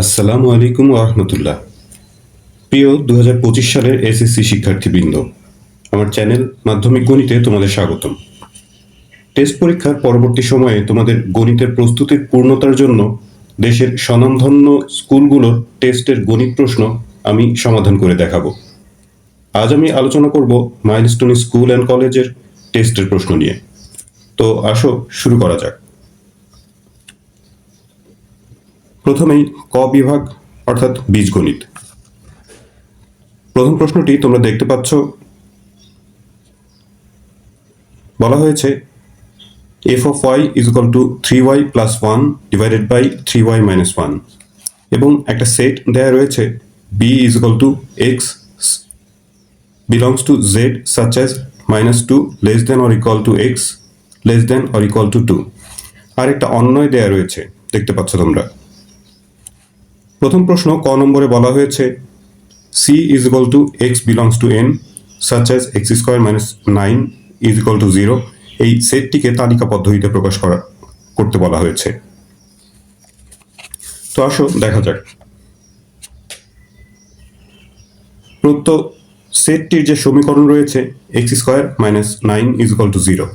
আসসালামু আলাইকুম ওয়া রাহমাতুল্লাহ। প্রিয় 2025 সালের এসএসসি শিক্ষার্থীবৃন্দ, আমার চ্যানেল মাধ্যমিক গণিতে তোমাদের স্বাগতম। টেস্ট পরীক্ষার পরবর্তী সময়ে তোমাদের গণিতের প্রস্তুতির পূর্ণতার জন্য দেশের স্বনামধন্য স্কুলগুলোর টেস্টের গণিত প্রশ্ন আমি সমাধান করে দেখাবো। আজ আমি আলোচনা করব মাইলস্টোন স্কুল অ্যান্ড কলেজের টেস্টের প্রশ্ন নিয়ে। তো আসো শুরু করা যাক। প্রথমেই ক বিভাগ অর্থাৎ বীজগণিত। প্রথম প্রশ্নটি তোমরা দেখতে পাচ্ছ, বলা হয়েছে f of y is equal to 3y plus 1 divided by 3y minus 1 এবং একটা সেট দেয়া রয়েছে b is equal to x belongs to z such as -2 less than or equal to x less than or equal to 2 আর একটা অন্যয় দেয়া রয়েছে, দেখতে পাচ্ছ তোমরা। প্রথম প্রশ্ন ক নম্বরে বলা হয়েছে c is equal to x belongs to n such as x square minus 9 is equal to 0 এই সেটটিকে তালিকা পদ্ধতিতে প্রকাশ করতে বলা হয়েছে। তো আসো দেখা যাক। প্রদত্ত সেটটির যে সমীকরণ রয়েছে x square minus 9 is equal to 0,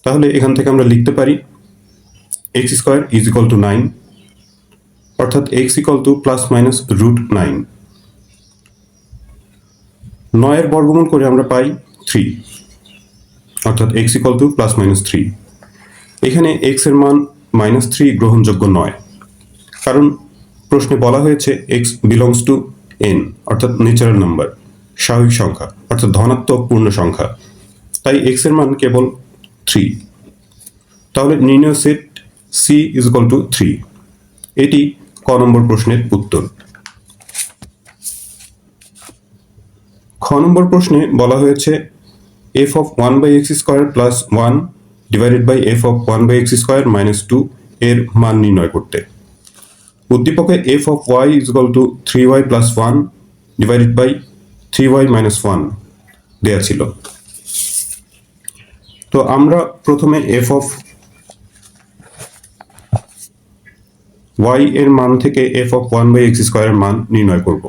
তাহলে এখান থেকে আমরা লিখতে পারি x square is equal to 9 অর্থাৎ x equal to plus minus root 9। 9 এর বর্গমূল করে আমরা পাই 3 অর্থাৎ x equal to plus minus 3। এখানে x এর মান -3 গ্রহণযোগ্য নয়, কারণ প্রশ্নে বলা হয়েছে x বিলংস টু n অর্থাৎ ন্যাচারাল নাম্বার, স্বাভাবিক সংখ্যা অর্থাৎ ধনাত্মক পূর্ণ সংখ্যা, তাই x এর মান কেবল 3। তাহলে নির্ণয় set c is equal to 3। এটি ক নম্বর প্রশ্নের উত্তর। খ নম্বর প্রশ্নে বলা হয়েছে f of 1 by x square plus 1 divided by f of 1 by x square minus 2 এর মান নির্ণয় করতে। উদ্দীপকে f of y is equal to 3y plus 1 divided by 3y minus 1 দেয়া ছিল। তো আমরা প্রথমে f of y এর মান থেকে f of 1 by x square এর মান নির্ণয় করব।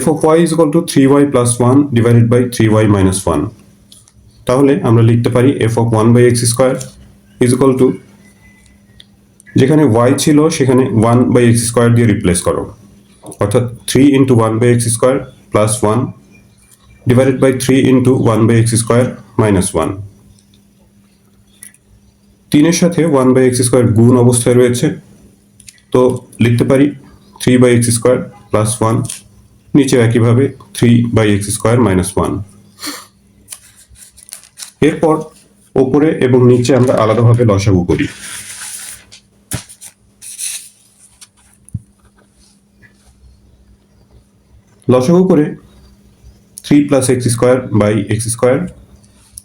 f of y is equal to 3y plus 1 divided by 3y minus 1, তাহলে আমরা লিখতে পারি f of 1 by x square is equal to, যেখানে y ছিল সেখানে 1 by x square দিয়ে রিপ্লেস করো, অর্থাৎ 3 into 1 by x square plus 1 divided by 3 into 1 by x square minus 1। 3 এর সাথে 1 by x square গুণ অবস্থায় রয়েছে, তো লিখতে পারি 3 by x square plus 1, নিচে একইভাবে 3 by x square minus 1। এরপর উপরে এবং নিচে আমরা আলাদাভাবে লসাগু করি। লসাগু করে 3 plus x square by x square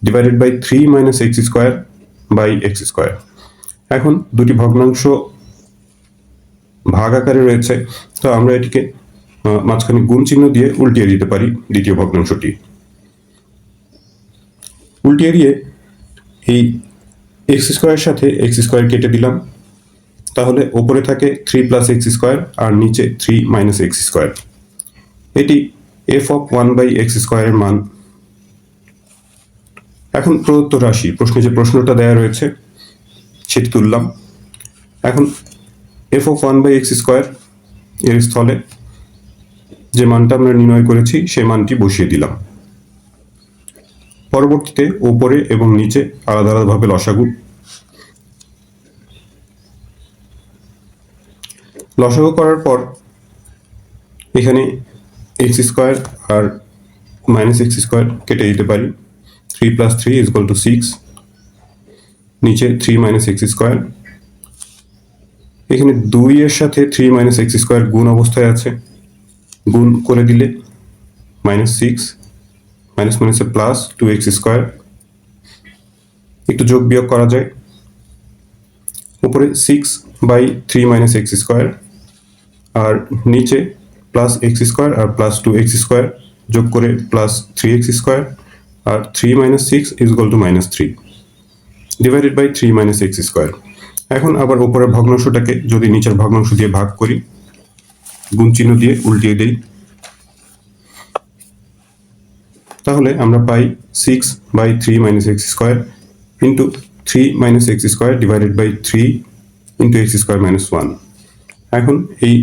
divided by 3 minus x square by x square। এখন দুটি ভগ্নাংশ ভাগ আকারে রয়েছে, তো আমরা এটিকে মাঝখানে গুণ চিহ্ন দিয়ে উল্টিয়ে দিতে পারি দ্বিতীয় ভগ্নাংশটি। উল্টিয়ে দিয়ে এই এক্স স্কোয়ারের সাথে এক্স স্কোয়ার কেটে দিলাম, তাহলে ওপরে থাকে 3 প্লাস এক্স স্কোয়ার আর নিচে 3 মাইনাস এক্স স্কোয়ার। এটি এফ অফ 1 বাই এক্স স্কোয়ারের মান। এখন প্রদত্ত রাশি, প্রশ্নে যে প্রশ্নটা দেওয়া রয়েছে সেটি তুললাম। এখন f of 1 by x square এর স্থলে যে মানটা আমরা নির্ণয় করেছি সেই মানটি বসিয়ে দিলাম। পরবর্তীতে উপরে এবং নিচে আলাদা আলাদাভাবে লসাগু করার পর এখানে এক্স স্কোয়ার আর মাইনাস এক্স স্কোয়ার কেটে দিতে পারি। 3 প্লাস 3 ইজ ইকুয়াল টু 6, নিচে 3 মাইনাস এক্স স্কোয়ার। এখানে 2 এর সাথে 3 মাইনাস এক্স স্কোয়ার গুণ অবস্থায় আছে, গুণ করে দিলে -6, মাইনাস মাইনাসে প্লাস 2x স্কোয়ার, একটু যোগ বিয়োগ করা যায়। উপরে 6 বাই 3 মাইনাস এক্স স্কোয়ার আর নিচে প্লাস এক্স স্কোয়ার আর প্লাস 2x স্কোয়ার যোগ করে প্লাস 3x স্কোয়ার আর 3 minus 6 is equal to -3 divided by 3 minus x square. এখন আবার উপরের ভগ্নাংশটাকে যদি নিচের ভগ্নাংশ দিয়ে ভাগ করি, গুণ চিহ্ন দিয়ে উল্টিয়ে দেই, তাহলে আমরা পাই 6/3 minus x square into 3 minus x square divided by 3 into x square minus 1। এখন এই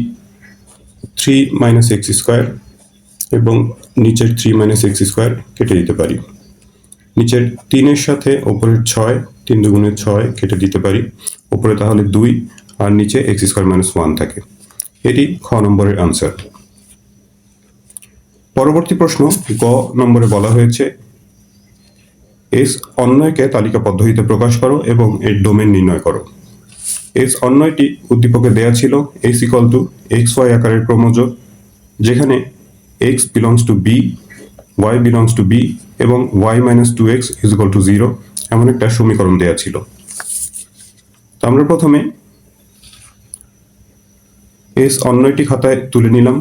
3 মাইনাস এক্স স্কোয়ার এবং নিচের 3 মাইনাস এক্স স্কোয়ার কেটে দিতে পারি। নিচের 3-এর সাথে ওপরের 6, 3 দুগুণে 6 কেটে দিতে পারি। ওপরে তাহলে 2 আর নিচে এক্স স্কোয়ার মাইনাস 1 থাকে। এটি খ নম্বরের আনসার। পরবর্তী প্রশ্ন গ নম্বরে বলা হয়েছে এস অন্বয়কে তালিকা পদ্ধতিতে প্রকাশ করো এবং এর ডোমেন নির্ণয় করো। এস অন্বয়টি উদ্দীপকে দেয়া ছিল S equal to x y আকারের ক্রমযোগ, যেখানে x belongs to B, y belongs to B এবং ওয়াই minus 2x is equal to 0 এমন একটা সমীকরণ দেয়া ছিল। তো আমরা প্রথমে এস অন্বয়টি খাতায় তুলে নিলাম।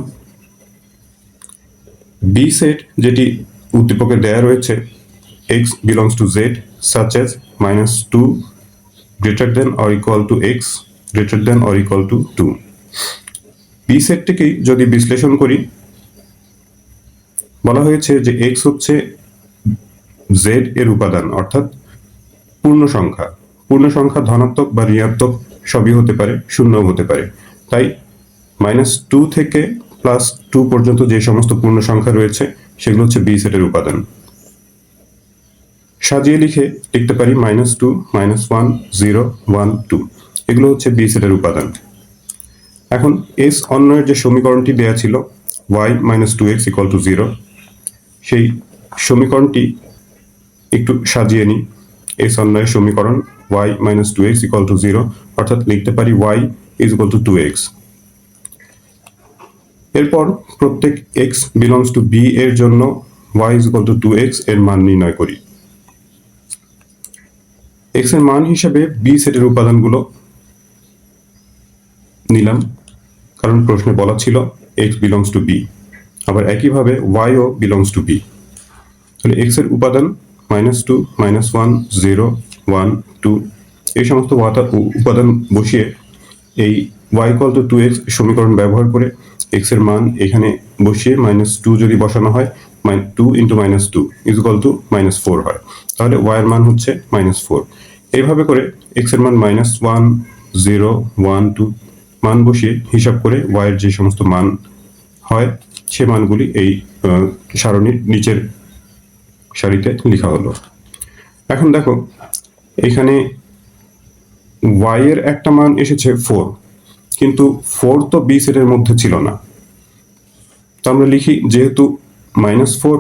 বি সেট যেটি উদ্দীপকে দেয়া রয়েছে x belongs to z such as -2 greater than or equal to x greater than or equal to 2। B সেটটিকে যদি বিশ্লেষণ করি, বলা হয়েছে যে x হচ্ছে z এর উপাদান, অর্থাৎ পূর্ণ সংখ্যা ধনাত্মক বা ঋণাত্মক সবই হতে পারে, শূন্যও হতে পারে। তাই -2 থেকে +2 পর্যন্ত যে সমস্ত পূর্ণ সংখ্যা রয়েছে সেগুলো হচ্ছে বি সেটের উপাদান। সাজিয়ে লিখতে পারি -2, -1, 0, 1, 2 এগুলো হচ্ছে বি সেটের উপাদান। এখন এস অন্বয়ের যে সমীকরণটি দেয়া ছিল y - 2x = 0, সেই সমীকরণটি একটু সাজিয়ে নিই। এস অন্বয়ের সমীকরণ y - 2x = 0, অর্থাৎ লিখতে পারি y = 2x। এরপর প্রত্যেক x belongs to b এর জন্য y = 2x এর মান নির্ণয় করি। x এর মান হিসেবে বি সেটের উপাদানগুলো নিলাম, কারণ প্রশ্নে বলা ছিল x belongs to b, আবার একইভাবে y O belongs to b। তাহলে x এর উপাদান -2, -1, 0, 1, 2 এই সমস্ত উপাদান বসিয়ে এই y = 2x সমীকরণ ব্যবহার করে x এর মান এখানে বসিয়ে -2 যদি বসানো হয় 2 × -2 = -4 হয়, তাহলে y এর মান হচ্ছে -4। এইভাবে করে x এর মান -1, 0, 1, 2 মান বসিয়ে হিসাব করে y এর যে সমস্ত মান হয় সে মানগুলি এই সারণীর নিচের সারিতে লেখা হলো। এখন দেখো এখানে y এর একটা মান এসেছে 4, কিন্তু 4 তো বি সেটের মধ্যে ছিল না। তো আমরা লিখি যেহেতু -4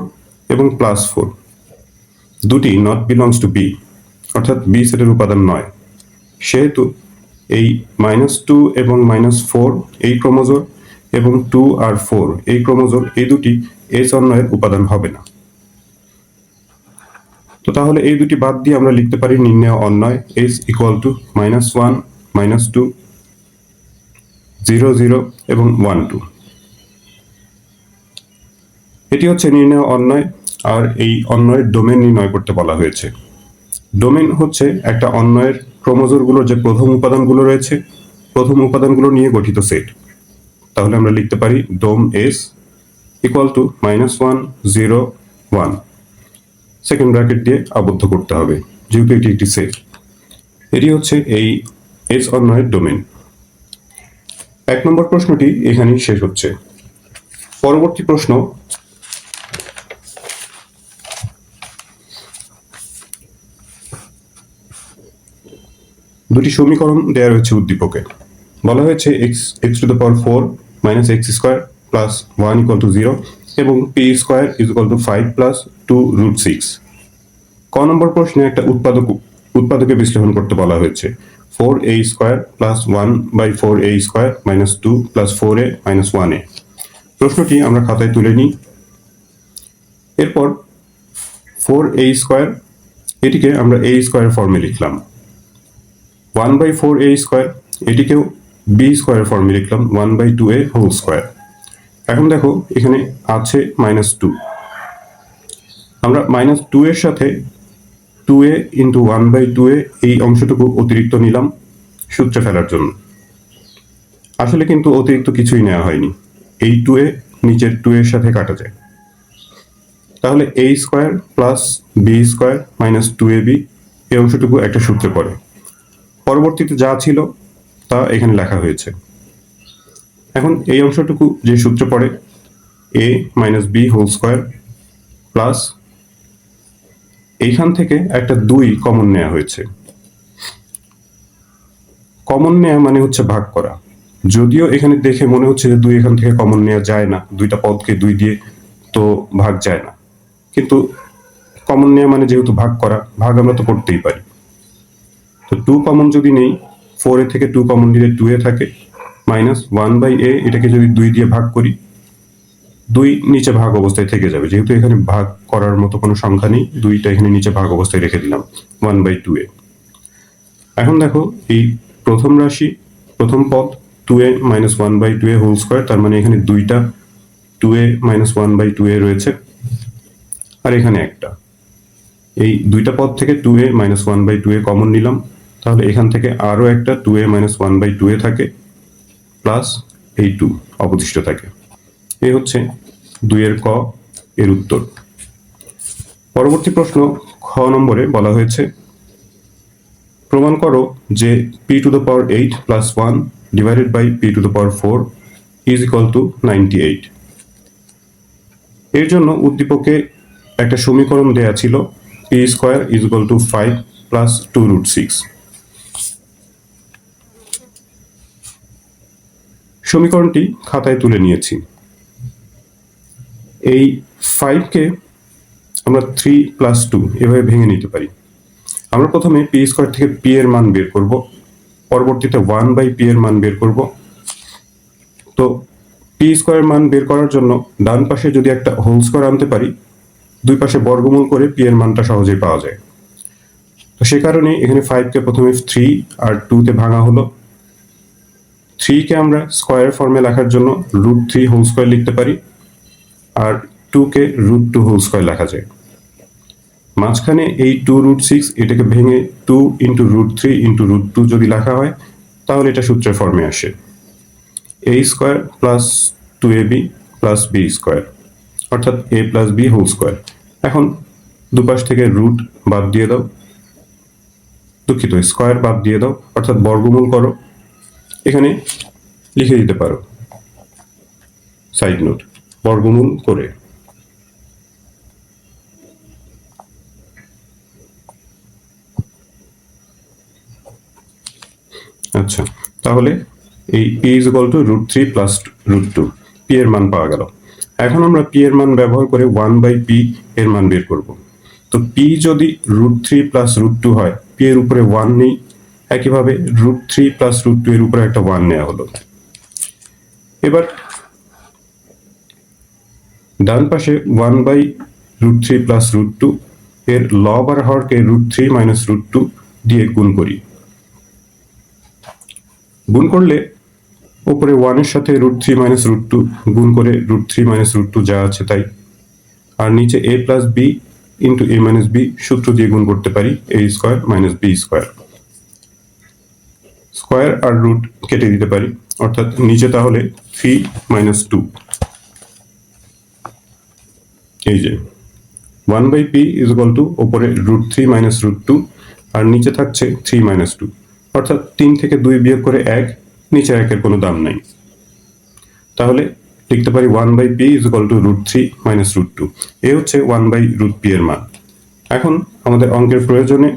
এবং +4 দুটি নট বিলংস টু বি, অর্থাৎ বি সেটের উপাদান নয়, সেহেতু এই -2 এবং -4 এই ক্রমজোড় এবং 2 আর 4 এই ক্রমজোড় এই দুটি এস অন্বয়ের উপাদান হবে না। তো তাহলে এই দুটি বাদ দিয়ে আমরা লিখতে পারি নির্ণেয় অন্বয় s = -1, -2, 0, 0 এবং 1, 2। এটি হচ্ছে নির্ণেয় অন্বয়, আর এই অন্বয়ের ডোমেন নির্ণয় করতে বলা হয়েছে। ডোমেন হচ্ছে একটা অন্বয়ের ক্রমজোড়গুলোর যে প্রথম উপাদানগুলো রয়েছে, প্রথম উপাদানগুলো নিয়ে গঠিত সেট। তাহলে আমরা লিখতে পারি ডোম s = -1, 0, 1 সেকেন্ড ব্র্যাকেট দিয়ে আবদ্ধ করতে হবে, যেহেতু এটি একটি সেট। এটি হচ্ছে এই এস অন্বয়ের ডোমেন। 1 নম্বর প্রশ্নটি এখানেই শেষ হচ্ছে। পরবর্তী প্রশ্ন দুটি সমীকরণ দেওয়া রয়েছে উদ্দীপকে। বলা হয়েছে x⁴ - x² + 1 = 0 এবং p² = 5 + 2√6। ক নম্বর প্রশ্নে একটা উৎপাদকে বিশ্লেষণ করতে বলা হয়েছে 4a² + 1/4a² - 2 + 4a - 1a। প্রশ্নটি আমরা খাতায় তুলে নিই। এরপর 4a² এটিকে আমরা a² ফর্মে লিখলাম, 1/4a² এটিকেও b² ফর্মে লিখলাম, 1/2a²। এখন দেখো এখানে আছে -2, আমরা -2 এর সাথে 2a × 1/2a এই অংশটুকু অতিরিক্ত নিলাম, সূত্রে ফেলার জন্য। আসলে কিন্তু অতিরিক্ত কিছুই নেওয়া হয়নি, এই 2a নিচের 2 এর সাথে কাটা যায়। তাহলে a square plus b square minus 2ab এই অংশটুকু একটা সূত্রে পড়ে। পরবর্তীতে যা ছিল তা এখানে লেখা হয়েছে। এখন এই অংশটুকু যে সূত্রে পড়ে a minus b whole square plus এইখান থেকে একটা 2 কমন নেওয়া হয়েছে। কমন নেওয়া মানে হচ্ছে ভাগ করা। যদিও এখানে দেখে মনে হচ্ছে যে 2 এখান থেকে কমন নেওয়া যায় না, দুইটা পদকে 2 দিয়ে তো ভাগ যায় না, কিন্তু কমন নেওয়া মানে যেহেতু ভাগ করা, ভাগ আমরা তো করতেই পারি। তো 2 কমন যদি নেই, 4a থেকে 2 কমন নিলে 2a থাকে, মাইনাস 1/a, এটাকে যদি 2 দিয়ে ভাগ করি, 2 নিচে ভাগ অবস্থায় থেকে যাবে, যেহেতু এখানে ভাগ করার মতো কোনো সংখ্যা নেই, 2টা এখানে নিচে ভাগ অবস্থায় রেখে দিলাম 1/2a। এখন দেখো এই প্রথম রাশি, প্রথম পদ 2a minus 1/2a whole square, তার মানে এখানে 2টা 2a মাইনাস 1/2a রয়েছে, আর এখানে একটা। এই 2টা পদ থেকে 2a মাইনাস 1/2a কমন নিলাম, তাহলে এখান থেকে আরো একটা 2a মাইনাস 1/2a থাকে, প্লাস এই 2 অবশিষ্ট থাকে। এই হচ্ছে 2 এর ক এর উত্তর। পরবর্তী প্রশ্ন খ নম্বরে বলা হয়েছে, প্রমাণ করো যে p⁸ plus 1 divided by p⁴ is equal to 98। এর জন্য উদ্দীপকে একটা সমীকরণ দেয়া ছিল p square is equal to 5 plus 2√6। সমীকরণটি খাতায় তুলে নিয়েছি। এই 5কে আমরা 3 প্লাস 2 এভাবে ভেঙে নিতে পারি। আমরা প্রথমে p স্কয়ার থেকে p এর মান বের করব, পরবর্তীতে 1/p এর মান বের করব। তো p স্কয়ার মান বের করার জন্য ডান পাশে যদি একটা হোল স্কয়ার আনতে পারি, দুই পাশে বর্গমূল করে p এর মানটা সহজেই পাওয়া যায়। তো সে কারণে এখানে 5কে প্রথমে 3 আর 2 তে ভাঙা হলো। 3 কে আমরা স্কয়ার ফর্মে লেখার জন্য √3 হোল স্কয়ার লিখতে পারি, আর 2 কে √2 হোল স্কয়ার লেখা যায়। মাঝখানে এই 2√6 এটাকে ভেঙে 2 ইন্টু √3 ইন্টু √2 যদি লেখা হয়, তাহলে এটা সূত্রের ফর্মে আসে a square plus 2ab plus b square, অর্থাৎ a plus b whole square. এখন দুপাশ থেকে রুট বাদ দিয়ে দাও, দুঃখিত স্কয়ার বাদ দিয়ে দাও, অর্থাৎ বর্গমূল করো। এখানে লিখে দিতে পারো সাইড নোট, বর্গমূল করে। আচ্ছা, তাহলে এই p is equal to √3 plus √2, p এর মান পাওয়া গেল। এখন আমরা p এর মান ব্যবহার করে 1/p এর মান বের করব। তো p যদি √3 প্লাস √2 হয়, p এর উপরে 1 নেই, একইভাবে √3 প্লাস √2 এর উপরে একটা 1 নেওয়া হলো। এবার ডান পাশে 1/√3 প্লাস √2 এর লব আর হরকে √3 মাইনাস √2 দিয়ে গুণ করি। গুণ করলে উপরে 1 এর সাথে √3 মাইনাস √2 গুণ করে √3 মাইনাস √2 যা আছে তাই, আর নিচে a plus b into a minus b সূত্র দিয়ে গুণ করতে পারি a square minus b square. Square আর রুট কেটে দিতে পারি, অর্থাৎ নিচে তাহলে 3 মাইনাস 2, এই যে 1/p ইজ ইকুয়াল টু উপরে √3 মাইনাস √2 আর নিচে থাকছে 3 মাইনাস 2, অর্থাৎ 3 থেকে 2 বিয়োগ করে 1, নিচে 1 এর কোনো দাম নাই। তাহলে লিখতে পারি 1/p is equal to √3 minus √2। এই হচ্ছে 1/√p এর মান। এখন আমাদের অঙ্কের প্রয়োজনে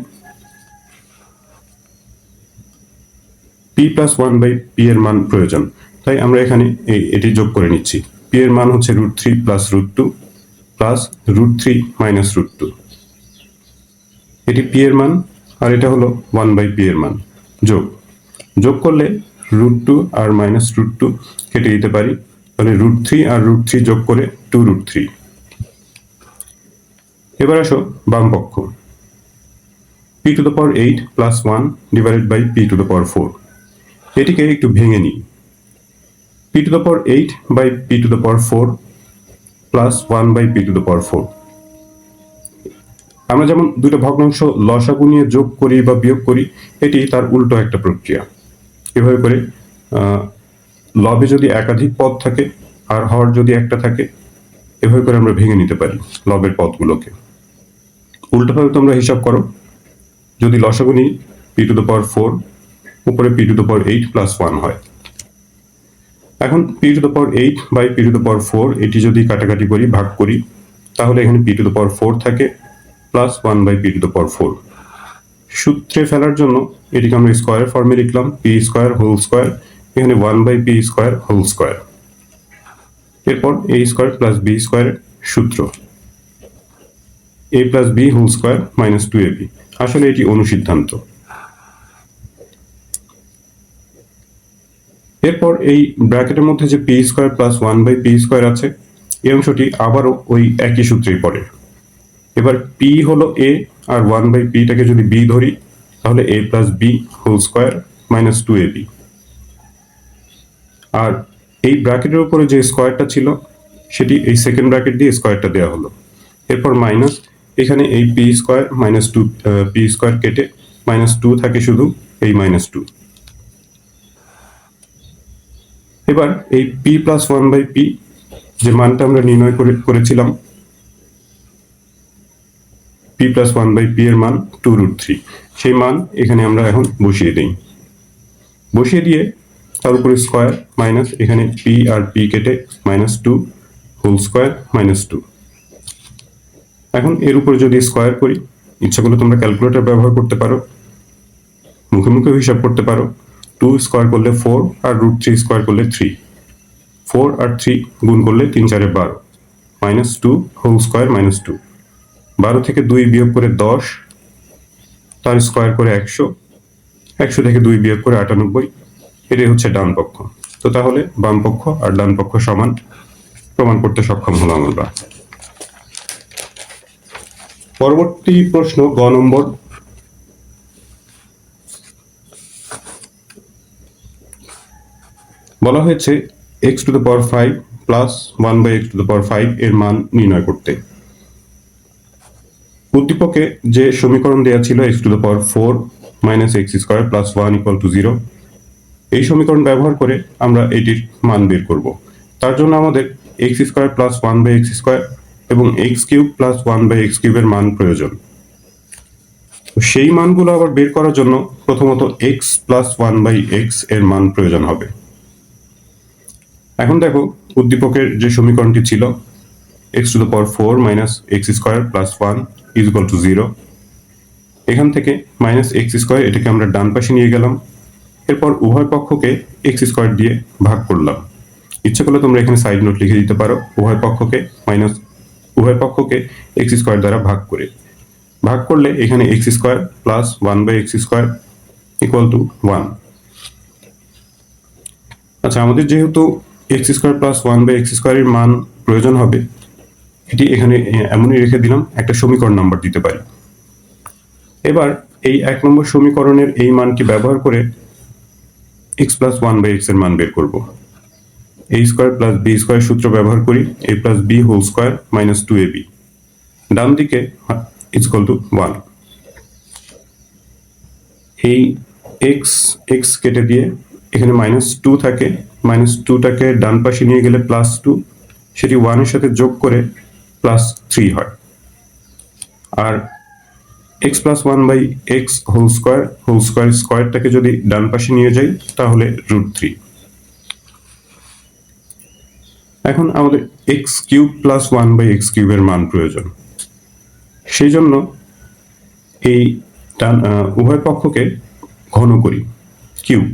p প্লাস 1/p এর মান প্রয়োজন, তাই আমরা এখানে এটি যোগ করে নিচ্ছি। p এর মান হচ্ছে √3 প্লাস √2 প্লাস √3 মাইনাস √2, এটি p এর মান, আর এটা হলো 1/p এর মান। যোগ করলে √2 আর মাইনাস √2 কেটে দিতে পারি, তাহলে √3 আর √3 যোগ করে 2√3। এবার আসো বাম পক্ষ, p⁸ plus 1 divided by p⁴। এটিকে একটু ভেঙে নিই। p⁸ by p⁴ plus 1 by p⁴। আমরা যেমন দুটো ভগ্নাংশ লসাগু নিয়ে যোগ করি বা বিয়োগ করি, এটি তার উল্টো একটা প্রক্রিয়া। এভাবে করে লবে যদি একাধিক পদ থাকে আর হর যদি একটা থাকে, এভাবে করে আমরা ভেঙে নিতে পারি লবের পদগুলোকে। উল্টোভাবে তোমরা হিসাব করো, যদি লসাগু নিই p⁴ উপরে p⁴ প্লাস 1 হয়। এখন p⁴ বাই p⁴ এটি যদি কাটাকাটি করি, ভাগ করি, তাহলে এখানে p⁴ থাকে প্লাস 1 বাই p⁴। সূত্রে ফেলার জন্য এটিকে আমরা স্কোয়ার ফর্মে লিখলাম, p² হোল স্কোয়ার, এখানে 1 বাই p² হোল স্কোয়ার। এরপর a² প্লাস b² সূত্র, a plus b whole square minus 2ab। আসলে এটি অনুসিদ্ধান্ত। এরপর এই ব্র্যাকেটের মধ্যে যে p² প্লাস 1 বাই p² আছে, এই অংশটি আবারও ওই একই সূত্রেই পড়ে। এবার p হলো a আর 1 বাই p-টাকে যদি b ধরি, তাহলে a plus b whole square minus 2ab। আর এই ব্র্যাকেটের উপরে যে স্কোয়ারটা ছিল, সেটি এই সেকেন্ড ব্র্যাকেট দিয়ে স্কোয়ারটা দেওয়া হলো। এরপর মাইনাস, এখানে এই p² মাইনাস 2 p² কেটে মাইনাস 2 থাকে শুধু এই মাইনাস 2। এবার এই p প্লাস 1 বাই p যে মানটা আমরা নির্ণয় করেছিলাম, p প্লাস 1 বাই p এর মান 2√3, সেই মান এখানে আমরা এখন বসিয়ে দিই। বসিয়ে দিয়ে তার উপরে স্কোয়ার মাইনাস, এখানে p আর p কেটে মাইনাস 2 হোল স্কোয়ার মাইনাস 2। এখন এর উপরে যদি স্কোয়ার করি, ইচ্ছা করলে তোমরা ক্যালকুলেটর ব্যবহার করতে পারো, মুখে মুখেও হিসাব করতে পারো। 2 স্কোয়ার করলে 4 আর √3 স্কোয়ার করলে 3, 4 আর 3 গুণ করলে 3 4 12, মাইনাস 2 হোল স্কোয়ার মাইনাস 2। 12 থেকে 2 বিয়োগ করে 10, তার স্কোয়ার করে 100, 100 থেকে 2 বিয়োগ করে 98। এটাই হচ্ছে ডান পক্ষ। তো তাহলে বাম পক্ষ আর ডান পক্ষ সমান প্রমাণ করতে সক্ষম হলাম আমরা। পরবর্তী প্রশ্ন গ নম্বর। বলা হয়েছে x⁵ প্লাস 1 বাই x⁵ এর মান নির্ণয় করতে। উদ্দীপকে যে সমীকরণ দেওয়া ছিল x⁴ মাইনাস x² প্লাস 1 = 0, এই সমীকরণ ব্যবহার করে আমরা এটির মান বের করব। তার জন্য আমাদের x² প্লাস 1 বাই x² এবং x³ প্লাস 1 বাই x³ এর মান প্রয়োজন। সেই মানগুলো আবার বের করার জন্য প্রথমত x প্লাস 1 বাই x এর মান প্রয়োজন হবে। এখন দেখো, উদ্দীপকের যে সমীকরণটি ছিল x⁴ মাইনাস x² প্লাস 1 = 0, এখান থেকে মাইনাস x² এটাকে আমরা ডান পাশে নিয়ে গেলাম। এরপর উভয় পক্ষকে x² দিয়ে ভাগ করলাম। ইচ্ছা করলে তোমরা এখানে সাইড নোট লিখে দিতে পারো, উভয় পক্ষকে x² দ্বারা ভাগ করে। ভাগ করলে এখানে x² প্লাস 1 বাই x² = 1। আচ্ছা, আমাদের যেহেতু x² প্লাস 1 বাই x² এর মান প্রয়োজন হবে, এটি এখানে এমনই রেখে দিলাম, একটা সমীকরণ নাম্বার দিতে পারি। এবার এই 1 নম্বর সমীকরণের এই মানটি ব্যবহার করে x প্লাস 1 বাই x এর মান বের করব। a² প্লাস b² সূত্র ব্যবহার করি, a plus b whole square minus 2ab। ডান দিকে = 1। এই x কেটে দিয়ে এখানে মাইনাস 2 থাকে, মাইনাস 2টাকে ডান পাশে নিয়ে গেলে প্লাস 2, সেটি 1 এর সাথে যোগ করে প্লাস 3 হয়। আর x plus 1 by x whole স্কোয়ারটাকে যদি ডান পাশে নিয়ে যাই, তাহলে √3। এখন আমাদের x³ প্লাস 1 বাই x³ এর মান প্রয়োজন। সেই জন্য এই উভয় পক্ষকে ঘন করি, cube.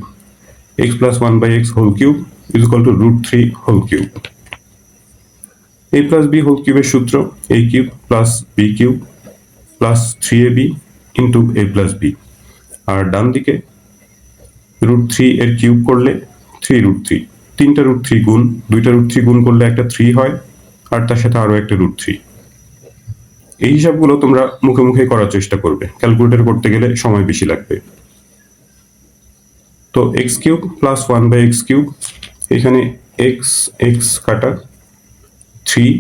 x plus 1 by x whole cube = √3 whole cube. a plus b whole কিউবের সূত্র a³ plus b³ plus 3ab into a plus b। আর ডান দিকে √3 এর কিউব করলে 3√3, 3টা √3 গুণ, 2টা √3 গুণ করলে একটা 3 হয়, আর তার সাথে আরো একটা √3। এই হিসাবগুলো তোমরা মুখে মুখে করার চেষ্টা করবে, ক্যালকুলেটর করতে গেলে সময় বেশি লাগবে। তো x³ প্লাস 1 বাই x³, এখানে x কাটা 3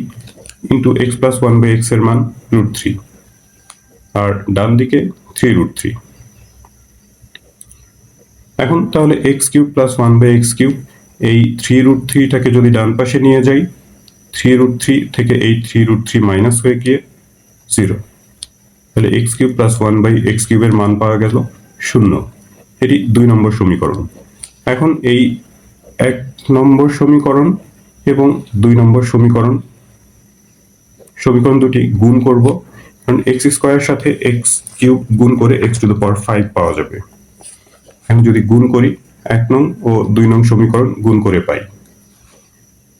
into x plus 1 by x এর মান √3, আর ডান দিকে 3√3। এখন তাহলে এক্স কিউব প্লাস 1/x³ এই 3√3টাকে যদি ডান পাশে নিয়ে যাই, 3√3 থেকে এই 3√3 মাইনাস হয়ে গিয়ে 0, তাহলে x³ প্লাস 1/x³ এর মান পাওয়া গেল 0। এটি 2 নম্বর সমীকরণ। এখন এই 1 নম্বর সমীকরণ এবং 2 নম্বর সমীকরণ দুটি গুণ করব, কারণ x² সাথে x³ গুণ করে x⁵ পাওয়া যাবে। এখন যদি গুণ করি, 1 নং ও 2 নং সমীকরণ গুণ করে পাই।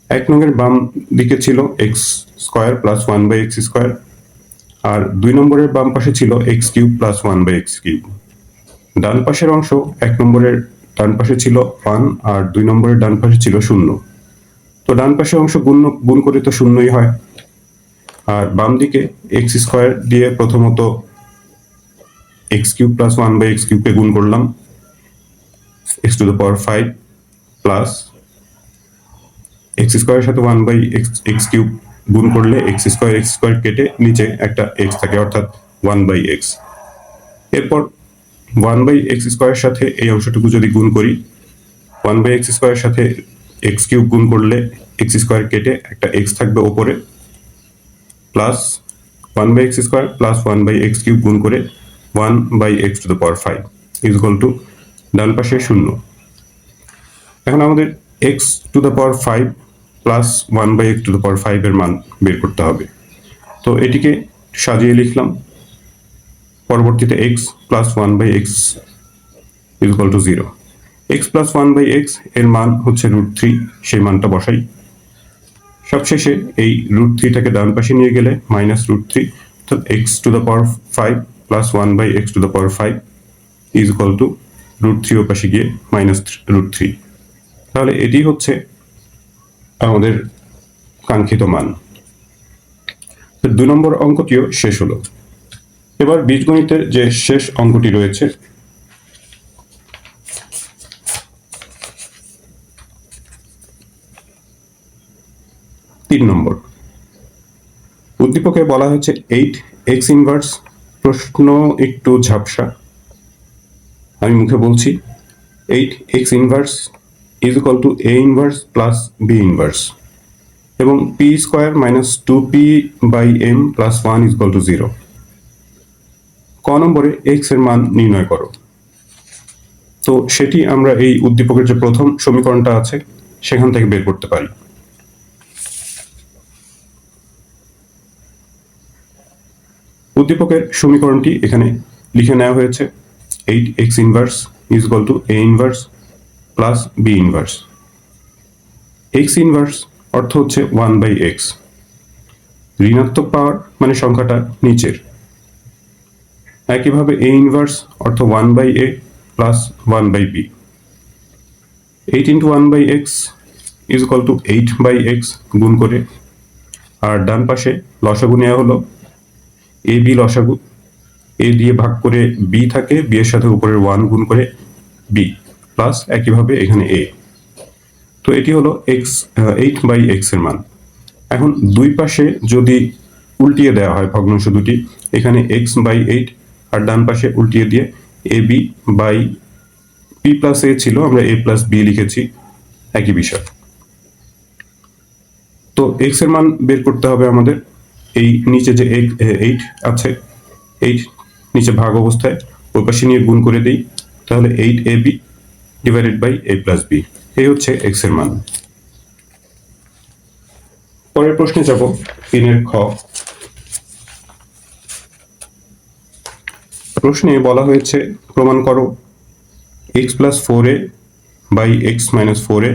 1 নং এর বাম দিকে ছিল x² প্লাস 1/x², আর 2 নম্বরের বাম পাশে ছিল x³ প্লাস 1/x³। ডান পাশের অংশ 1 নম্বরের ডান পাশে ছিল 1 আর 2 নম্বরের ডান পাশে ছিল 0। তো ডান পাশের অংশ গুণ করে তো 0ই হয়। আর বাম দিকে x² দিয়ে প্রথমত x³ প্লাস 1/x³ কে গুণ করলাম, x⁵ প্লাস x² এর সাথে 1/x³ গুণ করলে x² কেটে নিচে একটা x থাকে, অর্থাৎ 1/x। এরপর 1/x² এর সাথে এই অংশটুকু যদি গুণ করি, 1/x² এর সাথে x³ গুণ করলে x² কেটে একটা x থাকবে ওপরে, প্লাস 1/x² প্লাস 1/x³ গুণ করে 1/x⁵ ইকুয়াল টু ডান পাশে 0। এখন আমাদের x⁵ প্লাস 1/x⁵ এর মান বের করতে হবে। তো এটিকে সাজিয়ে লিখলাম, পরবর্তীতে x plus 1/x equal to 0। x plus 1/x এর মান হচ্ছে √3, সেই মানটা বসাই। সবশেষে এই √3টাকে ডান পাশে নিয়ে গেলে মাইনাস √3, অর্থাৎ x⁵ plus 1/x⁵ equal to √3 ও পাশে গিয়ে মাইনাস √3। তাহলে এটি হচ্ছে আমাদের কাঙ্ক্ষিত মান। 2 নম্বর অঙ্কটিও শেষ হলো। এবার বীজগণিতের যে শেষ অঙ্কটি রয়েছে, তিন নম্বর। উদ্দীপকে বলা হয়েছে 8x ইনভার্স। প্রশ্ন একটু ঝাপসা, আমি মুখে বলছি। 8x inverse is equal two a inverse plus b inverse, এবং p² minus 2p/m plus 1 is equal to 0। ক নম্বরে x এর মান নির্ণয় করো। তো সেটি আমরা এই উদ্দীপকের যে প্রথম সমীকরণটা আছে সেখান থেকে বের করতে পারি। উদ্দীপকের সমীকরণটি এখানে লিখে নেওয়া হয়েছে, 8x inverse is equal two a inverse plus b inverse. x inverse অর্থ হচ্ছে 1/x, ঋণাত্মক পাওয়ার মানে সংখ্যাটা নিচের। একইভাবে a ইনভার্স অর্থ 1/a plus 1/b। 8 into 1/x is equal two 8/x গুণ করে, আর ডান পাশে লসাগু নেওয়া হলো ab লসাগু, a দিয়ে ভাগ করে b থাকে, b এর সাথে উপরের 1 গুণ করে b, প্লাস একইভাবে এখানে a। তো এটি হলো x 8/x এর মান। এখন দুই পাশে যদি উল্টিয়ে দেওয়া হয় ভগ্নাংশ দুটি, এখানে x/8 আর ডান পাশে উল্টিয়ে দিয়ে ab/p+a ছিল, আমরা a+b লিখেছি, একই বিষয়। তো x এর মান বের করতে হবে আমাদের। এই নিচে যে 8 আছে, 8 নিচে ভাগ অবস্থায় ওই পাশে নিয়ে গুণ করে দিই, তাহলে 8ab ডিভাইডেড বাই a+b, এই হচ্ছে x এর মান। পরের প্রশ্নে যাব, 3 খ। প্রশ্নে বলা হয়েছে প্রমাণ করো x plus 4a by x minus 4a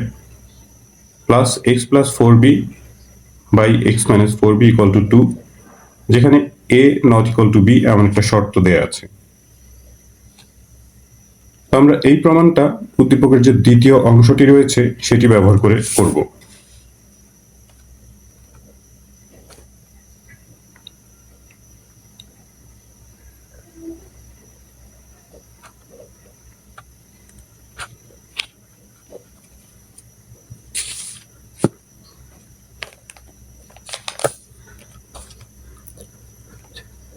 plus x plus 4b by x minus 4b equal to 2, যেখানে a not equal to b এমন একটা শর্ত দেয়া আছে। আমরা এই প্রমাণটা উদ্দীপকের যে দ্বিতীয় অংশটি রয়েছে সেটি ব্যবহার করে করব।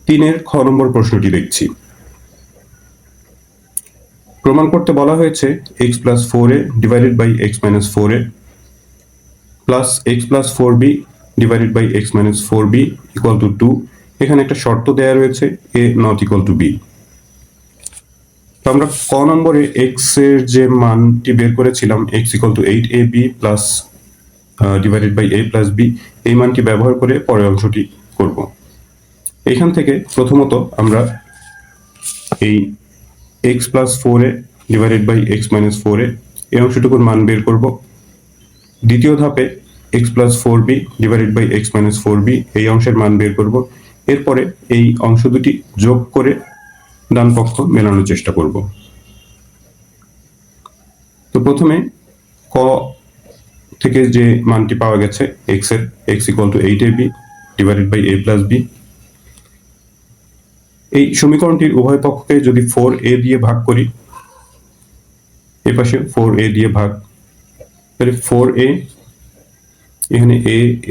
তিনের খ নম্বর প্রশ্নটি দেখছি। প্রমাণ করতে বলা হয়েছে x plus 4a divided by x minus 4a plus x plus 4b divided by x minus 4b equal to 2। এখানে একটা শর্ত দেওয়া রয়েছে a not equal to b। তো আমরা ক নম্বরে এক্স এর যে মানটি বের করেছিলাম x equal to 8ab plus divided by a plus b, এই মানটি ব্যবহার করে পরের অংশটি করব। এখান থেকে প্রথমত আমরা এই x plus 4a divided by x minus 4a এই অংশটুকুর মান বের করব। দ্বিতীয় ধাপে x plus 4b divided by x minus 4b এই অংশের মান বের করব। এরপরে এই অংশ দুটি যোগ করে ডান পক্ষ মেলানোর চেষ্টা করব। তো প্রথমে ক থেকে যে মানটি পাওয়া গেছে এক্স এর, x equal to 8ab divided by a plus b, এই সমীকরণটির উভয় পক্ষকে যদি 4a দিয়ে ভাগ করি, এ পাশে 4a দিয়ে ভাগ, তাহলে 4a এখানে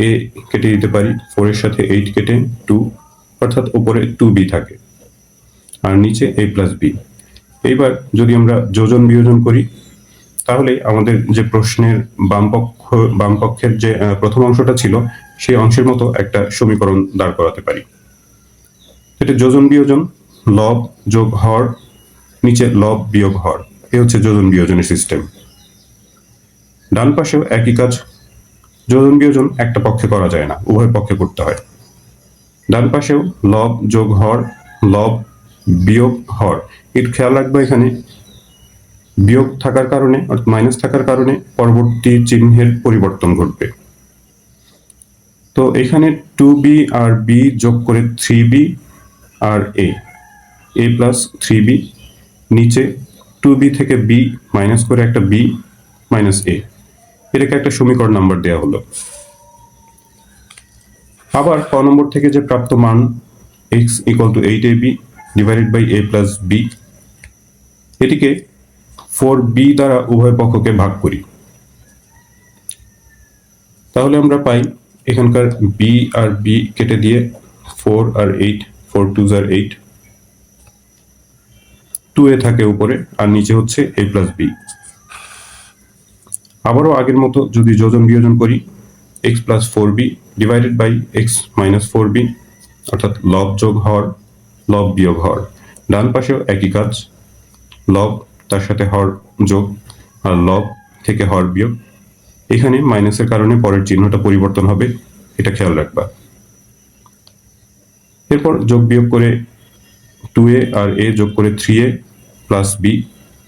a কেটে দিতে পারি, 4 এর সাথে 8 কেটে 2, অর্থাৎ উপরে 2b থাকে আর নিচে a প্লাস b। এইবার যদি আমরা যোজন বিয়োজন করি তাহলে আমাদের যে প্রশ্নের বাম পক্ষের যে প্রথম অংশটা ছিল সেই অংশের মতো একটা সমীকরণ দাঁড় করাতে পারি। এটা যোজন বিয়োজন, লব যোগ হর, নিচে লব বিয়োগ হর, এই হচ্ছে যোজন বিয়োজনের সিস্টেম। ডান পাশেও একই কাজ, যোজন বিয়োজন একটা পক্ষে করা যায় না, উভয় পক্ষে করতে হয়। ডান পাশেও লব যোগ হর, লব বিয়োগ হর। এর খেয়াল রাখবো এখানে বিয়োগ থাকার কারণে অর্থাৎ মাইনাস থাকার কারণে পরবর্তী চিহ্নের পরিবর্তন ঘটবে। তো এখানে 2b আর b যোগ করে 3b R a plus 3b, নিচে 2b থেকে b মাইনাস করে একটা b মাইনাস a, এটাকে একটা সমীকরণ নাম্বার দেওয়া হলো। আবার ক নম্বর থেকে যে প্রাপ্ত মান x equal to 8ab divided by a plus b, এটিকে 4b দ্বারা উভয় পক্ষকে ভাগ করি, তাহলে আমরা পাই এখানকার b আর b কেটে দিয়ে 4 আর 8, 4 2s আর 8, 2a থাকে উপরে আর নিচে হচ্ছে a প্লাস b। আবারও আগের মতো যদি যোজন বিয়োজন করি x plus 4b divided by x minus 4b, অর্থাৎ লব যোগ হর, লব বিয়োগ হর। ডান পাশেও একই কাজ, লব তার সাথে হর যোগ আর লব থেকে হর বিয়োগ। এখানে মাইনাসের কারণে পরের চিহ্নটা পরিবর্তন হবে, এটা খেয়াল রাখবা। এরপর যোগ বিয়োগ করে 2a আর a যোগ করে 3a প্লাস b,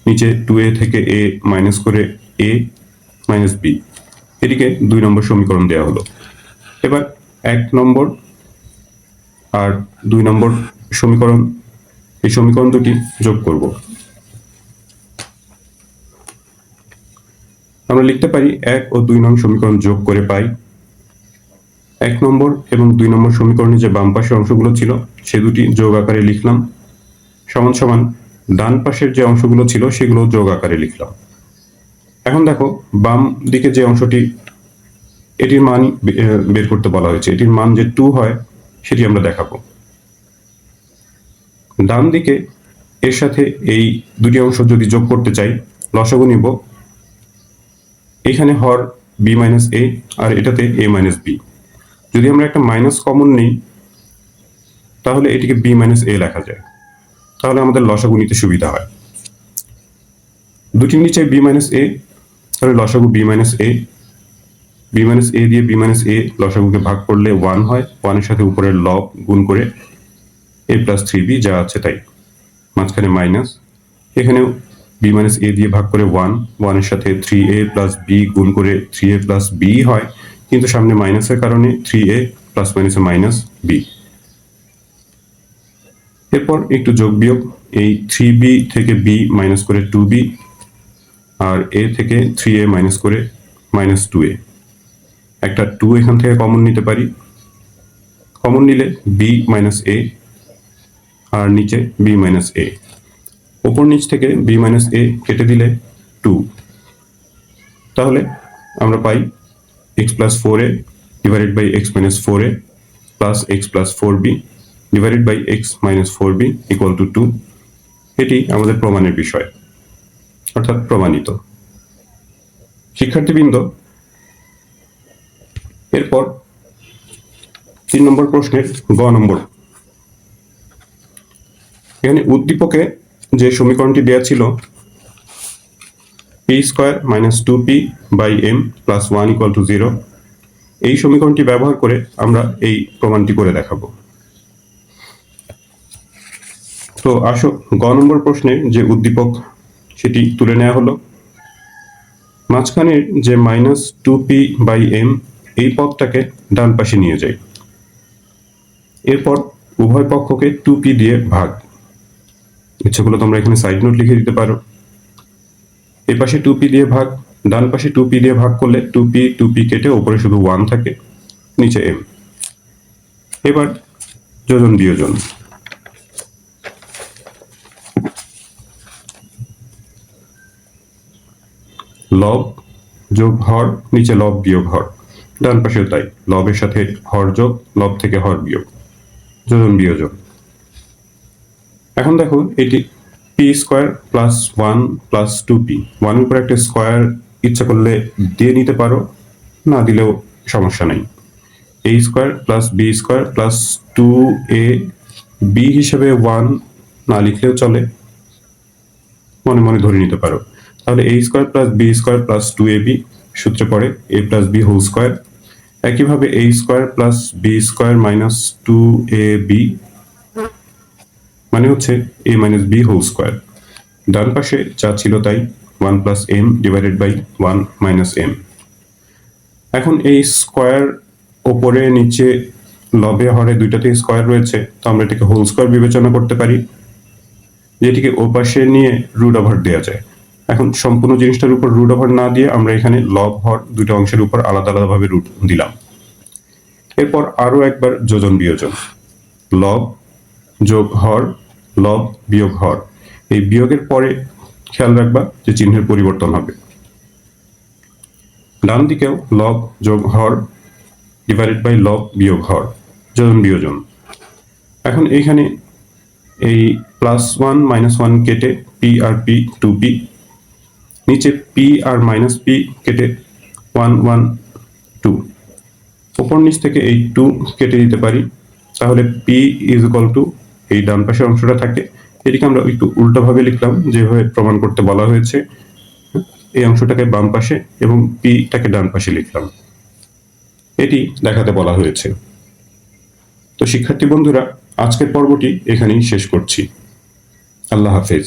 নিচে 2a থেকে a মাইনাস করে a মাইনাস b, এটিকে 2 নম্বর সমীকরণ দেওয়া হলো। এবার 1 নম্বর আর 2 নম্বর সমীকরণ, এই সমীকরণ দুটি যোগ করব। আমরা লিখতে পারি 1 ও 2 নং সমীকরণ যোগ করে পাই 1 নম্বর এবং 2 নম্বর সমীকরণে যে বাম পাশের অংশগুলো ছিল সে দুটি যোগ আকারে লিখলাম, সমান সমান ডান পাশের যে অংশগুলো ছিল সেগুলো যোগ আকারে লিখলাম। এখন দেখো বাম দিকে যে অংশটি, এটির মান বের করতে বলা হয়েছে, এটির মান যে 2 হয় সেটি আমরা দেখাবো। ডান দিকে এর সাথে এই দুটি অংশ যদি যোগ করতে চাই লসাগু নিব, এখানে হর b মাইনাস a আর এটাতে a মাইনাস b। যদি আমরা একটা মাইনাস কমন নিই তাহলে এটিকে b মাইনাস a লেখা যায়, তাহলে আমাদের লসাগু নিতে সুবিধা হয়। দুটির নিচে b মাইনাস a, তাহলে লসাগু b minus a, b minus a দিয়ে b মাইনাস a লসাগুকে ভাগ করলে 1 হয়, 1 এর সাথে উপরের লব গুণ করে a প্লাস 3b যা আছে তাই, মাঝখানে মাইনাস, এখানেও b মাইনাস a দিয়ে ভাগ করে 1, 1 এর সাথে 3a প্লাস b গুণ করে 3a প্লাস b হয়, কিন্তু সামনে মাইনাসের কারণে 3a প্লাস মাইনাসে মাইনাস b। এরপর একটু যোগ বিয়োগ, এই 3b থেকে b মাইনাস করে 2b আর a থেকে 3a মাইনাস করে মাইনাস 2a, একটা 2 এখান থেকে কমন নিতে পারি, কমন নিলে b মাইনাস a আর নিচে b মাইনাস a, উপর নিচ থেকে b মাইনাস a কেটে দিলে 2, তাহলে আমরা পাই x plus 4a divided by x minus 4a plus x plus 4b divided by x minus 4b equal to 2। এটি আমাদের প্রমাণের বিষয়। অর্থাৎ প্রমাণিত। শিক্ষার্থীবৃন্দ, এরপর 3 নম্বর প্রশ্নের গ নম্বর। এখানে উদ্দীপকে যে সমীকরণটি দেওয়া ছিল p square minus 2p by m plus 1 equal to 0, এই সমীকরণটি ব্যবহার করে আমরা এই প্রমাণটি করে দেখাবো। তো আসো গ নম্বর প্রশ্নে যে উদ্দীপক সেটি তুলে নেওয়া হলো। মাঝখানের যে মাইনাস 2p বাই m এই পদটাকে ডান পাশে নিয়ে যাই। এরপর উভয় পক্ষকে 2p দিয়ে ভাগ। ইচ্ছা করলে তোমরা এখানে সাইড নোট লিখে দিতে পারো। এ পাশে 2p দিয়ে ভাগ, ডান পাশে 2p দিয়ে ভাগ করলে 2p কেটে উপরে শুধু 1 থাকে, নিচে m। এবার যোজন বিয়োজন। লব যোগ হর, নিচে লব বিয়োগ হর, ডান পাশেও তাই, লবের সাথে হর যোগ, লব থেকে হর বিয়োগ, যোজন বিয়োজন। এখন দেখো এটি p square plus 1 plus 2p, 1 এর উপর একটা স্কয়ার ইচ্ছা করলে দিয়ে নিতে পারো, না দিলেও সমস্যা নাই। a square plus b square plus 2ab হিসেবে 1 না লিখলেও চলে, মনে মনে ধরে নিতে পারো। তাহলে a square plus b square plus 2ab সূত্রে পড়ে a plus b whole square. একইভাবে a square plus b square minus 2ab মানে হচ্ছে a minus b whole square. ডান পাশে যা ছিল তাই, 1 plus m divided by 1 minus m। এখন এই স্কয়ার ওপরে নিচে লবে হরে দুইটাতে স্কয়ার রয়েছে, তো আমরা এটাকে হোল স্কয়ার বিবেচনা করতে পারি, যেটিকে ওপাশে নিয়ে রুট ওভার দেওয়া যায়। এখন সম্পূর্ণ জিনিসটার উপর রুট ওভার না দিয়ে আমরা এখানে লব হর দুটো অংশের উপর আলাদা আলাদাভাবে রুট দিলাম। এরপর আরো একবার যোজন বিয়োজন। লব যোগ হর, লব বিয়োগ হর, এই বিয়োগের পরে খেয়াল রাখবা যে চিহ্নের পরিবর্তন হবে। ডান দিকেও লব যোগ হর ডিভাইডেড বাই লব বিয়োগ হর, যোজন বিয়োজন। এখন এইখানে এই প্লাস 1 মাইনাস 1 কেটে p আর p 2p, নিচে p আর মাইনাস p কেটে 1 1 2, উপর নিচ থেকে এই 2 কেটে দিতে পারি, তাহলে p ইজ ইকুয়াল টু এই ডান পাশের অংশটা থাকে। এটিকে আমরা একটু উল্টোভাবে লিখলাম, যেভাবে প্রমাণ করতে বলা হয়েছে। এই অংশটাকে বাম পাশে এবং p-টাকে ডান পাশে লিখলাম, এটি দেখাতে বলা হয়েছে। তো শিক্ষার্থী বন্ধুরা, আজকের পর্বটি এখানেই শেষ করছি। আল্লাহ হাফেজ।